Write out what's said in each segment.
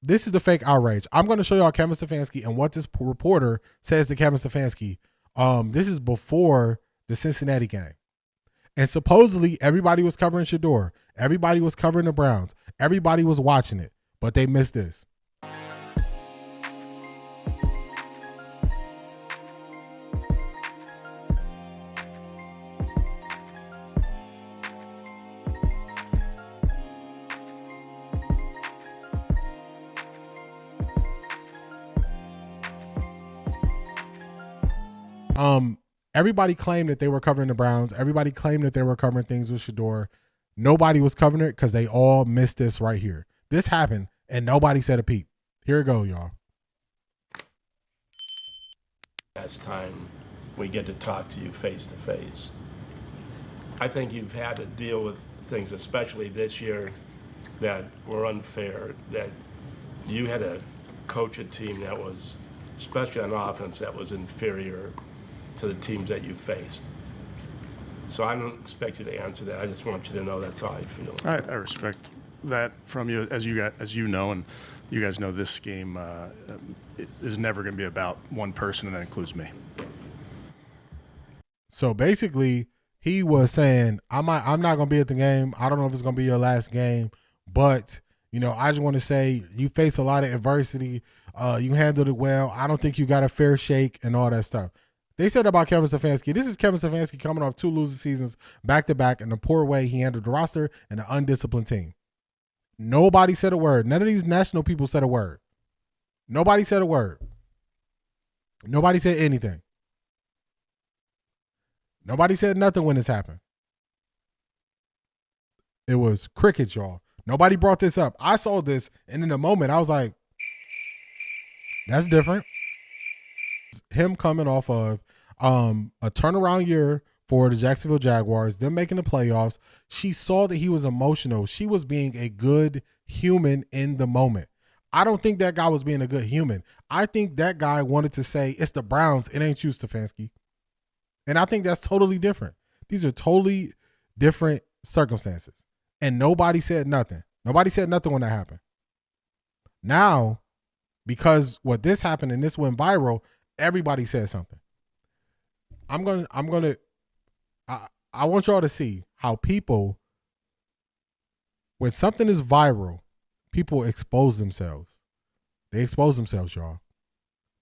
this is the fake outrage. I'm going to show y'all Kevin Stefanski and what this reporter says to Kevin Stefanski. This is before the Cincinnati game. And supposedly everybody was covering Shedeur. Everybody was covering the Browns. Everybody was watching it, but they missed this. Everybody claimed that they were covering the Browns. Everybody claimed that they were covering things with Shedeur. Nobody was covering it because they all missed this right here. This happened, and nobody said a peep. Here it go, y'all. Last time we get to talk to you face to face. I think you've had to deal with things, especially this year, that were unfair, that you had to coach a team that was, especially on offense, that was inferior to the teams that you faced. So I don't expect you to answer that. I just want you to know that's how I feel. I respect that from you, as you know, and you guys know this game it is never going to be about one person, and that includes me. So basically, he was saying, I'm not going to be at the game. I don't know if it's going to be your last game, but I just want to say you face a lot of adversity. You handled it well. I don't think you got a fair shake and all that stuff. They said about Kevin Stefanski. This is Kevin Stefanski coming off 2 losing seasons back-to-back in the poor way he handled the roster and an undisciplined team. Nobody said a word. None of these national people said a word. Nobody said a word. Nobody said anything. Nobody said nothing when this happened. It was crickets, y'all. Nobody brought this up. I saw this, and in a moment, I was like, that's different. Him coming off of a turnaround year for the Jacksonville Jaguars, them making the playoffs. She saw that he was emotional. She was being a good human in the moment. I don't think that guy was being a good human. I think that guy wanted to say, it's the Browns. It ain't you, Stefanski. And I think that's totally different. These are totally different circumstances. And nobody said nothing. Nobody said nothing when that happened. Now, because what this happened and this went viral, everybody said something. I want y'all to see how people, when something is viral, people expose themselves. They expose themselves, y'all.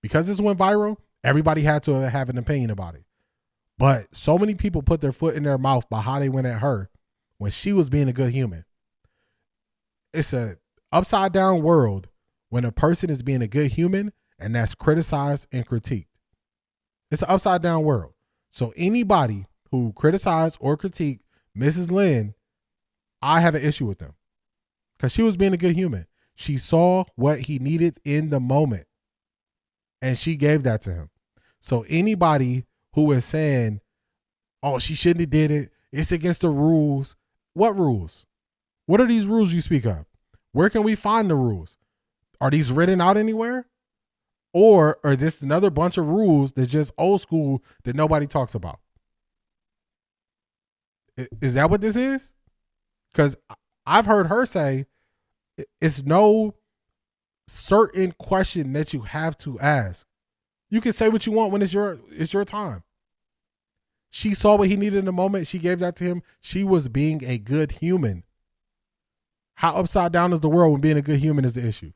Because this went viral, everybody had to have an opinion about it. But so many people put their foot in their mouth by how they went at her when she was being a good human. It's a upside down world when a person is being a good human and that's criticized and critiqued. It's an upside down world. So anybody who criticized or critiqued Mrs. Lynn, I have an issue with them because she was being a good human. She saw what he needed in the moment and she gave that to him. So anybody who is saying, oh, she shouldn't have did it, it's against the rules. What rules? What are these rules you speak of? Where can we find the rules? Are these written out anywhere? Or is this another bunch of rules that's just old school that nobody talks about? Is that what this is? Because I've heard her say it's no certain question that you have to ask. You can say what you want when it's your time. She saw what he needed in the moment. She gave that to him. She was being a good human. How upside down is the world when being a good human is the issue?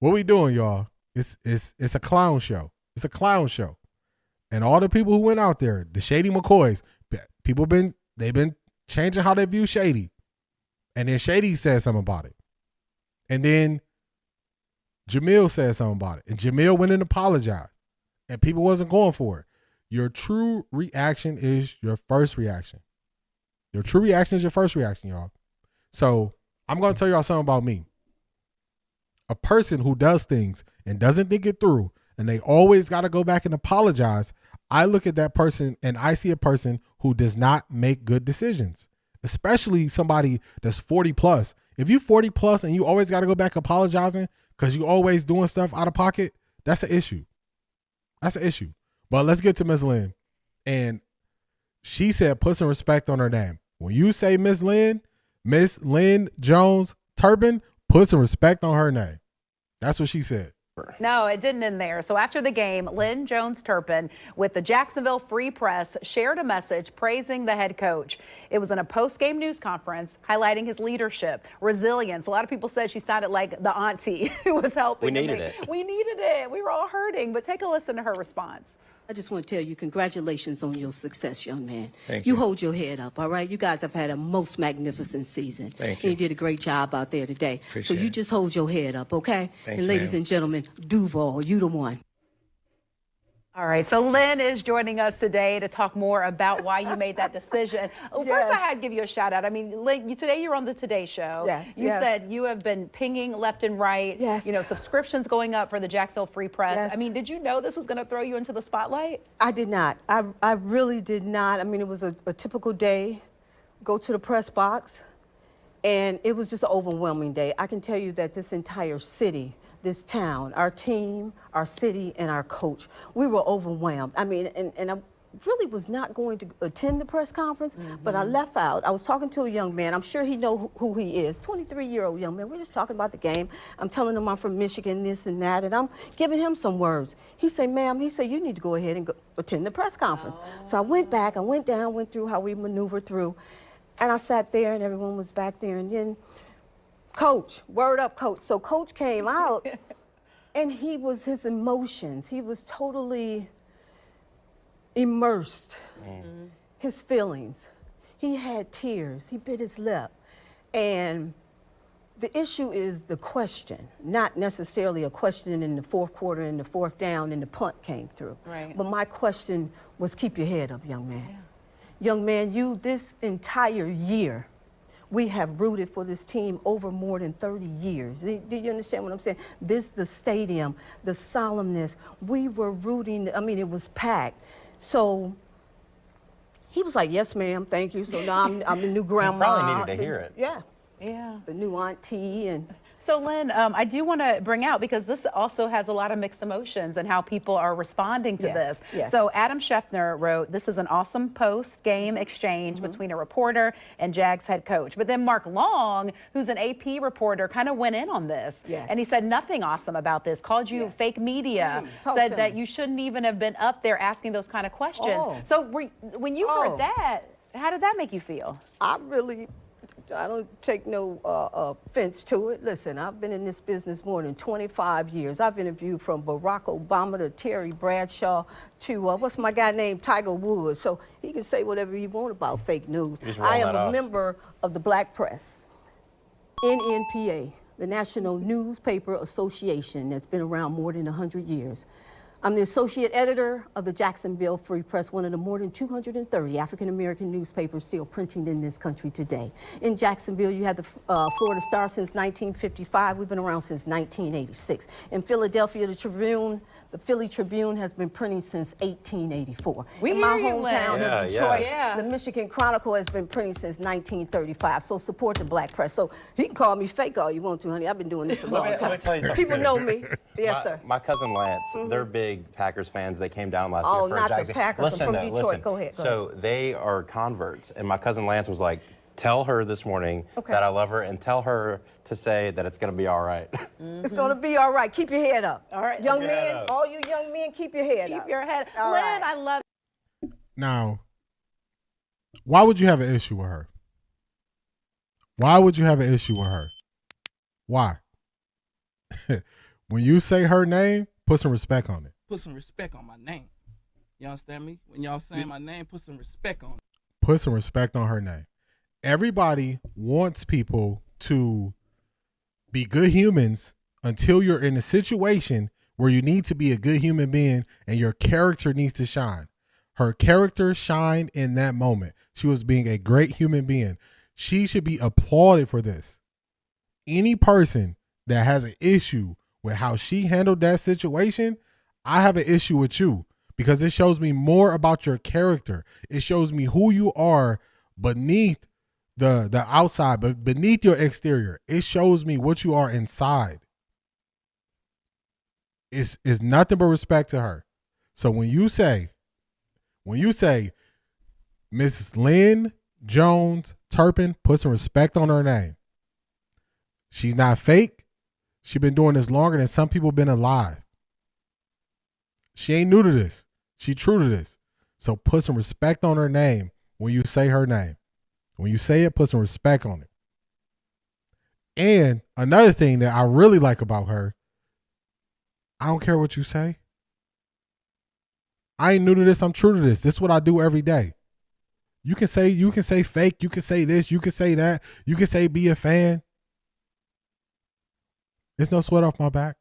What we doing, y'all? It's a clown show. It's a clown show. And all the people who went out there, the Shady McCoys, they've been changing how they view Shady. And then Shady said something about it. And then Jamil said something about it. And Jamil went and apologized. And people wasn't going for it. Your true reaction is your first reaction. Your true reaction is your first reaction, y'all. So I'm going to tell y'all something about me. A person who does things and doesn't think it through, and they always got to go back and apologize, I look at that person and I see a person who does not make good decisions, especially somebody that's 40 plus. If you 40 plus and you always got to go back apologizing because you always doing stuff out of pocket, that's an issue. That's an issue. But let's get to Ms. Lynn. And she said, put some respect on her name. When you say Ms. Lynn, Miss Lynn Jones Turpin, put some respect on her name. That's what she said. No, it didn't end there. So after the game, Lynn Jones Turpin with the Jacksonville Free Press shared a message praising the head coach. It was in a post-game news conference highlighting his leadership, resilience. A lot of people said she sounded like the auntie who was helping. We needed it. We needed it. We were all hurting. But take a listen to her response. I just want to tell you, congratulations on your success, young man. Thank you. you. Hold your head up, all right? You guys have had a most magnificent season. Thank And you. you did a great job out there today. Appreciate so you it. just hold your head up, okay? Thank and you, ladies ma'am. and gentlemen, Duval, you the one. All right, so Lynn is joining us today to talk more about why you made that decision. First, I had to give you a shout out. I mean, Lynn, today you're on the Today Show. Yes, You yes. said you have been pinging left and right. Yes. You know, subscriptions going up for the Jacksonville Free Press. Yes. I mean, did you know this was going to throw you into the spotlight? I did not. I really did not. I mean, it was a typical day. Go to the press box, and it was just an overwhelming day. I can tell you that this entire city, this town, our team, our city, and our coach, we were overwhelmed. I mean, and I really was not going to attend the press conference, but I left out. I was talking to a young man. I'm sure he know who he is, 23-year-old young man. We're just talking about the game. I'm telling him I'm from Michigan, this and that, and I'm giving him some words. He said, ma'am, he said, you need to go ahead and attend the press conference. So I went back, I went down, went through how we maneuvered through, and I sat there, and everyone was back there, and then Coach, word up, Coach. So Coach came out, and his emotions, he was totally immersed. His feelings. He had tears. He bit his lip. And the issue is the question, not necessarily a question in the fourth quarter and the fourth down and the punt came through. Right. But my question was, keep your head up, young man. Young man, you, this entire year, we have rooted for this team over more than 30 years. Do you understand what I'm saying? The stadium, the solemnness, we were rooting, I mean, it was packed. So he was like, yes, ma'am, thank you. So now I'm the new grandma. probably needed to hear it. Yeah, Yeah. the new auntie and... So Lynn, I do want to bring out, because this also has a lot of mixed emotions and how people are responding to Yes, this. yes. So Adam Scheffner wrote, this is an awesome post-game exchange between a reporter and Jags head coach. But then Mark Long, who's an AP reporter, kind of went in on this. Yes. And he said nothing awesome about this, called you fake media, Talk said to that me. you shouldn't even have been up there asking those kind of questions. Oh. So when you heard Oh. that, how did that make you feel? I don't take no offense to it. Listen, I've been in this business more than 25 years. I've interviewed from Barack Obama to Terry Bradshaw to, what's my guy named Tiger Woods. So he can say whatever he wants about fake news. just roll I am that a off. member of the Black Press, NNPA, the National Newspaper Association that's been around more than 100 years. I'm the associate editor of the Jacksonville Free Press, one of the more than 230 African-American newspapers still printing in this country today. In Jacksonville, you had the Florida Star since 1955. We've been around since 1986. In Philadelphia, the Philly Tribune has been printing since 1884. We in my hear you, Lynn. hometown Yeah, of Detroit, yeah. the Michigan Chronicle has been printing since 1935. So support the Black Press. So you can call me fake all you want to, honey. I've been doing this a long Let time. me tell you something, People too. know me. Yes, sir. My cousin Lance, they're big Packers fans. They came down last Oh, year for not a the Jags game. Packers. I'm Listen, from though, Detroit. listen. Go ahead, go So they are converts, and my cousin Lance was like, tell her this morning that I love her, and tell her to say that it's going to be all right. It's going to be all right. Keep your head up. All right. Young Keep your head men, up. all you young men, keep your head up. Keep your head. All Lynn, right. I love Now, why would you have an issue with her? Why would you have an issue with her? Why? When you say her name, put some respect on it. Put some respect on my name. You understand me? When y'all saying my name, put some respect on it. Put some respect on her name. Everybody wants people to be good humans until you're in a situation where you need to be a good human being and your character needs to shine. Her character shined in that moment. She was being a great human being. She should be applauded for this. Any person that has an issue with how she handled that situation, I have an issue with you, because it shows me more about your character. It shows me who you are beneath the outside, but beneath your exterior. It shows me what you are inside. It's nothing but respect to her. So when you say Mrs. Lynn Jones Turpin, put some respect on her name. She's not fake. She's been doing this longer than some people been alive. She ain't new to this. She true to this. So put some respect on her name when you say her name. When you say it, put some respect on it. And another thing that I really like about her, I don't care what you say. I ain't new to this. I'm true to this. This is what I do every day. You can say fake. You can say this. You can say that. You can say be a fan. There's no sweat off my back.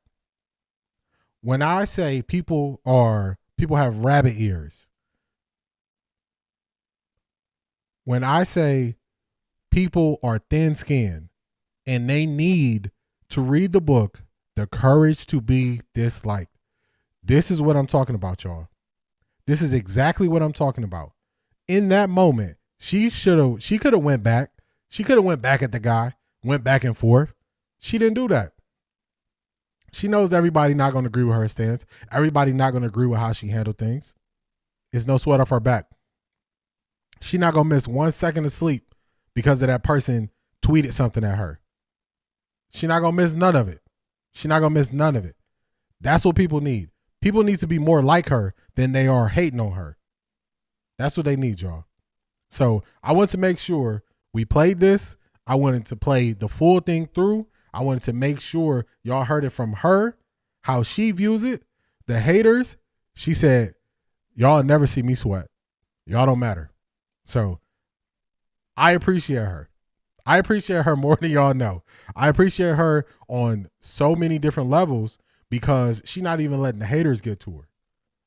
When I say people have rabbit ears. When I say people are thin-skinned and they need to read the book, The Courage to Be Disliked. This is what I'm talking about, y'all. This is exactly what I'm talking about. In that moment, she could have went back. She could have went back at the guy, went back and forth. She didn't do that. She knows everybody not going to agree with her stance. Everybody not going to agree with how she handled things. There's no sweat off her back. She not going to miss 1 second of sleep because of that person tweeted something at her. She not going to miss none of it. She not going to miss none of it. That's what people need. People need to be more like her than they are hating on her. That's what they need, y'all. So I wanted to make sure we played this. I wanted to play the full thing through. I wanted to make sure y'all heard it from her, how she views it. The haters, she said, y'all never see me sweat. Y'all don't matter. So I appreciate her. I appreciate her more than y'all know. I appreciate her on so many different levels because she's not even letting the haters get to her.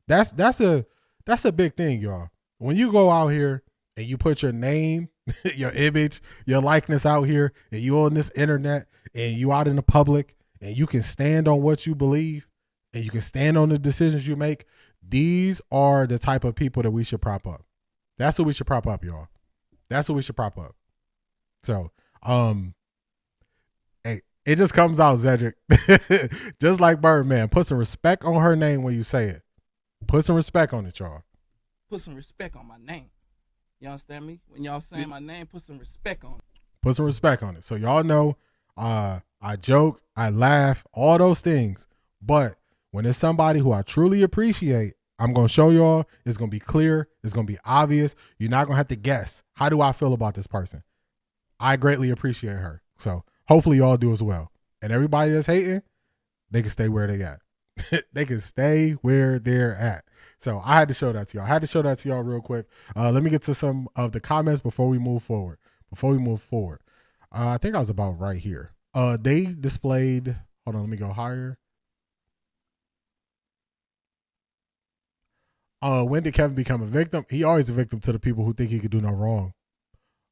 That's a big thing, y'all. When you go out here and you put your name, your image, your likeness out here, and you on this internet and you out in the public and you can stand on what you believe and you can stand on the decisions you make, these are the type of people that we should prop up. That's what we should prop up, y'all. That's what we should prop up. So, hey, it just comes out, Zedric. Just like Birdman. Put some respect on her name when you say it. Put some respect on it, y'all. Put some respect on my name. You understand me? When y'all saying my name, put some respect on it. Put some respect on it. So y'all know I joke, I laugh, all those things. But when it's somebody who I truly appreciate, I'm going to show y'all. It's going to be clear. It's going to be obvious. You're not going to have to guess. How do I feel about this person? I greatly appreciate her. So hopefully y'all do as well. And everybody that's hating, they can stay where they at. They can stay where they're at. So I had to show that to y'all. I had to show that to y'all real quick. Let me get to some of the comments before we move forward. I think I was about right here. They displayed, hold on, let me go higher. When did Kevin become a victim? He always a victim to the people who think he could do no wrong.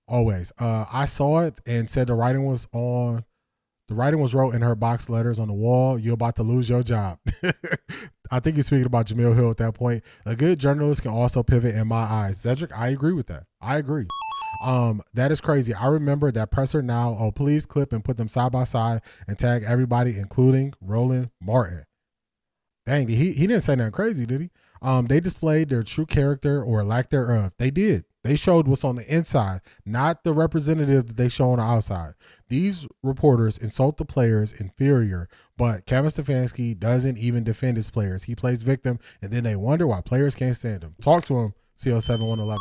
Always. I saw it and said the writing was wrote in her box letters on the wall. You're about to lose your job. I think you're speaking about Jamil Hill at that point. A good journalist can also pivot in my eyes. Cedric, I agree with that. I agree. That is crazy. I remember that presser now. Oh, please clip and put them side by side and tag everybody, including Roland Martin. Dang, he didn't say nothing crazy, did he? They displayed their true character or lack thereof. They did. They showed what's on the inside, not the representative that they show on the outside. These reporters insult the players inferior, but Kevin Stefanski doesn't even defend his players. He plays victim, and then they wonder why players can't stand him. Talk to him, CO7111.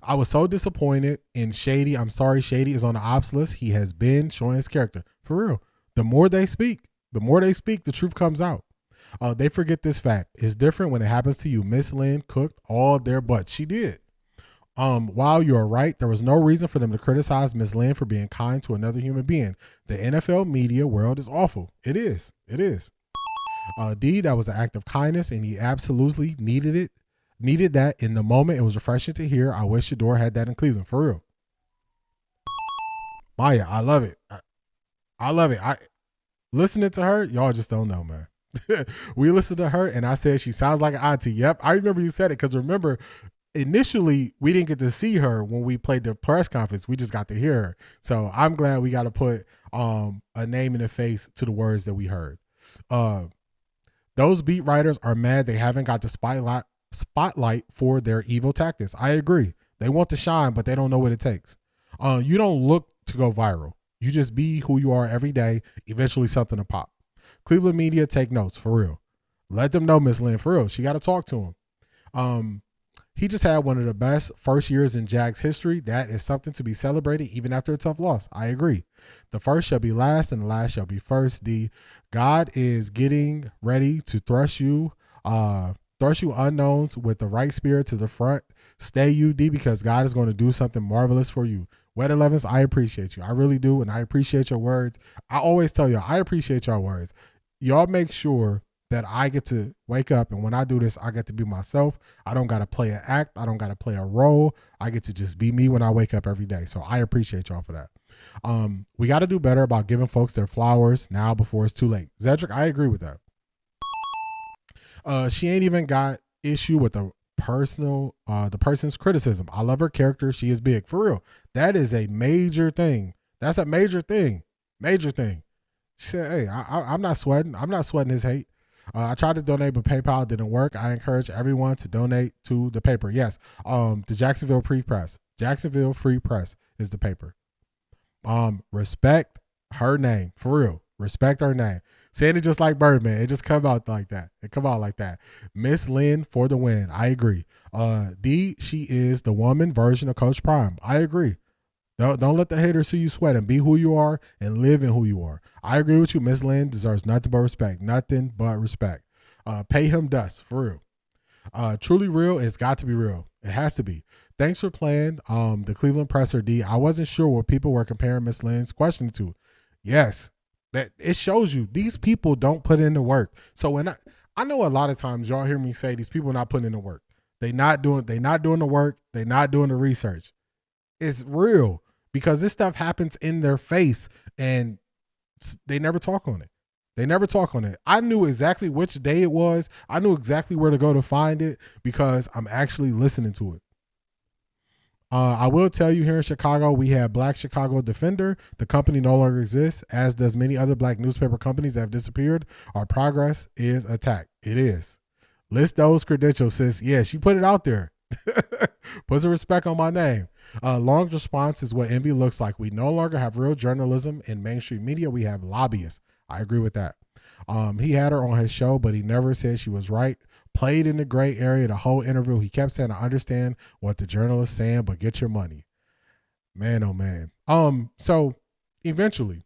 I was so disappointed in Shady. I'm sorry, Shady is on the ops list. He has been showing his character. For real. The more they speak, the truth comes out. They forget this fact. It's different when it happens to you. Miss Lynn cooked all their butts. She did. While you're right, there was no reason for them to criticize Miss Lynn for being kind to another human being. The NFL media world is awful. It is. It is. D, that was an act of kindness, and he absolutely needed it. Needed that in the moment. It was refreshing to hear. I wish Shedeur had that in Cleveland. For real. Maya, I love it. I love it. Listening to her, y'all just don't know, man. We listened to her and I said she sounds like an auntie. Yep, I remember you said it because remember, initially we didn't get to see her when we played the press conference. We just got to hear her. So I'm glad we got to put a name and a face to the words that we heard. Those beat writers are mad they haven't got the spotlight for their evil tactics. I agree. They want to shine, but they don't know what it takes. You don't look to go viral. You just be who you are every day. Eventually something to pop. Cleveland media, take notes, for real. Let them know, Miss Lynn, for real. She got to talk to him. He just had one of the best first years in Jags history. That is something to be celebrated even after a tough loss. I agree. The first shall be last and the last shall be first. D. God is getting ready to thrust you unknowns with the right spirit to the front. Stay you, D, because God is going to do something marvelous for you. Wet 11s, I appreciate you. I really do, and I appreciate your words. I always tell y'all, I appreciate your words. Y'all make sure that I get to wake up, and when I do this, I get to be myself. I don't got to play an act. I don't got to play a role. I get to just be me when I wake up every day. So I appreciate y'all for that. We got to do better about giving folks their flowers now before it's too late. Zedric, I agree with that. She ain't even got issue with the person's criticism. I love her character. She is big. For real. That is a major thing. That's a major thing. Major thing. She said, hey, I'm not sweating. I'm not sweating his hate. I tried to donate, but PayPal didn't work. I encourage everyone to donate to the paper. Yes, the Jacksonville Free Press. Jacksonville Free Press is the paper. Respect her name. For real. Respect her name. Saying it just like Birdman. It just come out like that. It come out like that. Miss Lynn for the win. I agree. D, she is the woman version of Coach Prime. I agree. Don't let the haters see you sweat, and be who you are and live in who you are. I agree with you. Miss Lynn deserves nothing but respect. Nothing but respect. Pay him dust, for real. Truly real, it's got to be real. It has to be. Thanks for playing the Cleveland Presser, D. I wasn't sure what people were comparing Miss Lynn's question to. Yes, that it shows you these people don't put in the work. So when I know a lot of times y'all hear me say these people not putting in the work. They not doing the work. They not doing the research. It's real. Because this stuff happens in their face and they never talk on it. They never talk on it. I knew exactly which day it was. I knew exactly where to go to find it because I'm actually listening to it. I will tell you, here in Chicago, we have Black Chicago Defender. The company no longer exists, as does many other black newspaper companies that have disappeared. Our progress is attacked. It is. List those credentials, sis. Yeah, she put it out there. Put some respect on my name. Long response is what envy looks like. We no longer have real journalism in mainstream media. We have lobbyists. I agree with that. He had her on his show, but he never said she was right. Played in the gray area the whole interview. He kept saying, I understand what the journalist's saying, but get your money. Man, oh man. So eventually,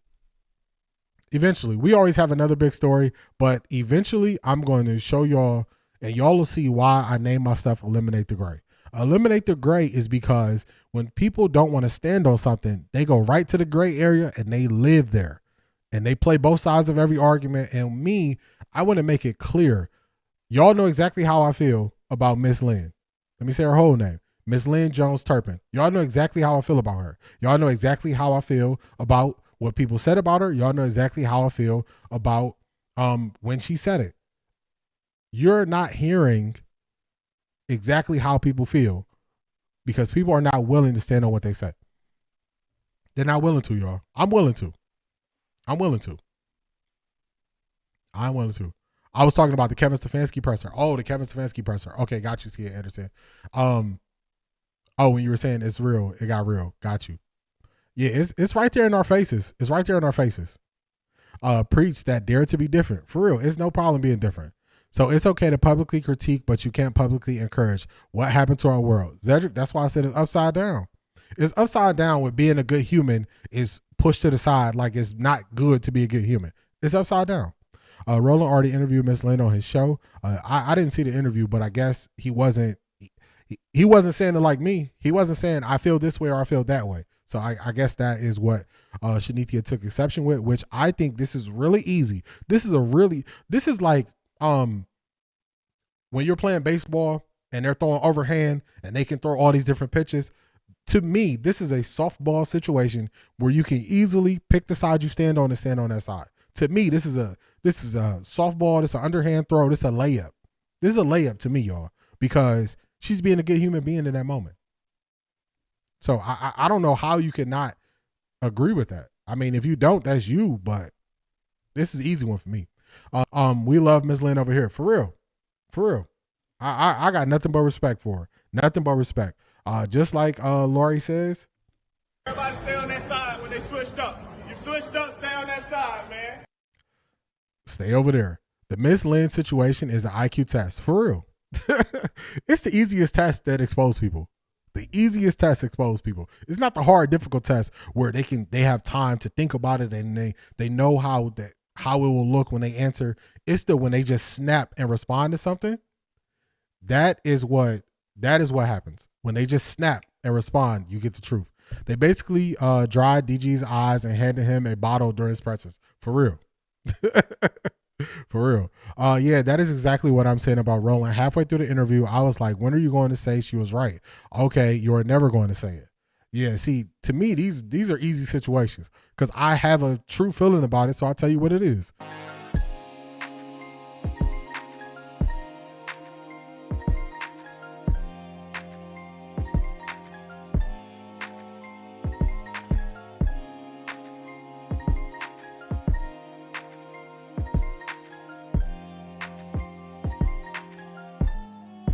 we always have another big story, but eventually I'm going to show y'all, and y'all will see why I name my stuff Eliminate the Gray. Eliminate the gray is because when people don't want to stand on something, they go right to the gray area and they live there and they play both sides of every argument. And me, I want to make it clear. Y'all know exactly how I feel about Miss Lynn. Let me say her whole name. Miss Lynn Jones Turpin. Y'all know exactly how I feel about her. Y'all know exactly how I feel about what people said about her. Y'all know exactly how I feel about when she said it. You're not hearing exactly how people feel because people are not willing to stand on what they say. They're not willing to, y'all. I'm willing to. I was talking about the Kevin Stefanski presser. Oh, the Kevin Stefanski presser. Okay, got you, Tia Anderson. When you were saying it's real, it got real. Got you. Yeah, it's right there in our faces. It's right there in our faces. Preach that dare to be different. For real, it's no problem being different. So it's okay to publicly critique, but you can't publicly encourage. What happened to our world? Zedric, that's why I said it's upside down. It's upside down with being a good human is pushed to the side like it's not good to be a good human. It's upside down. Roland already interviewed Miss Lynn on his show. I didn't see the interview, but I guess he wasn't saying it like me. He wasn't saying I feel this way or I feel that way. So I guess that is what Shanithia took exception with, which I think this is really easy. This is like when you're playing baseball and they're throwing overhand and they can throw all these different pitches. To me, this is a softball situation where you can easily pick the side you stand on and stand on that side. To me, this is a softball. This is an underhand throw. This is a layup. This is a layup to me, y'all, because she's being a good human being in that moment. So I don't know how you could not agree with that. I mean, if you don't, that's you, but this is an easy one for me. We love Miss Lynn over here. For real. I got nothing but respect for her. Nothing but respect. Just like Lori says, everybody stay on that side when they switched up. You switched up, stay on that side, man. stay over there. The Miss Lynn situation is an IQ test, for real. It's the easiest test that exposes people. The easiest test expose people. It's not the hard, difficult test where they have time to think about it and they know how it will look when they answer. It's the when they just snap and respond to something. That is what happens. When they just snap and respond, you get the truth. They basically dried DG's eyes and handed him a bottle during his presses. For real. For real. Yeah, that is exactly what I'm saying about Roland. Halfway through the interview, I was like, when are you going to say she was right? Okay, you are never going to say it. Yeah, see, to me, these are easy situations because I have a true feeling about it, so I'll tell you what it is.